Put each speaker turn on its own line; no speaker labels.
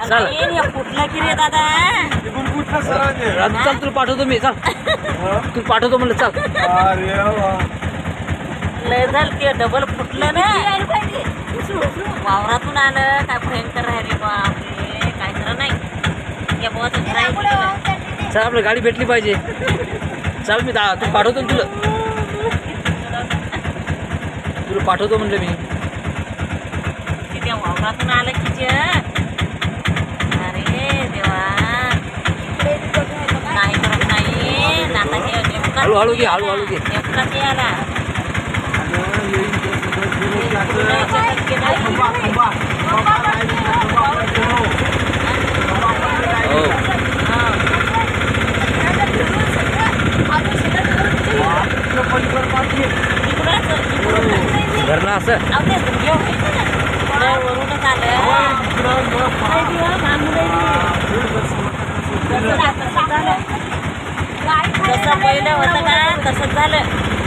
चल
कुठलं की रे दादा
चल तुला पाठवतो मी चल तुला पाठवतो म्हणलं चल
लय झालं की डबल फुटलं ना वावरातून आलं काय भयंकर आहे रे बापरे काय खरं नाही या बुवाचं घर आहे
चल आपली गाडी भेटली पाहिजे चल मी तू पाठवतो ना तुला पाठवतो म्हणलं मी
त्या वावरातून आलं की अरे देवा नाही करत नाही नाता
हळूहळू घे हळूहळू घे
नेमकाच याला
घरला असं
वरूनच आलं जसं पहिलं होतं का तसंच झालं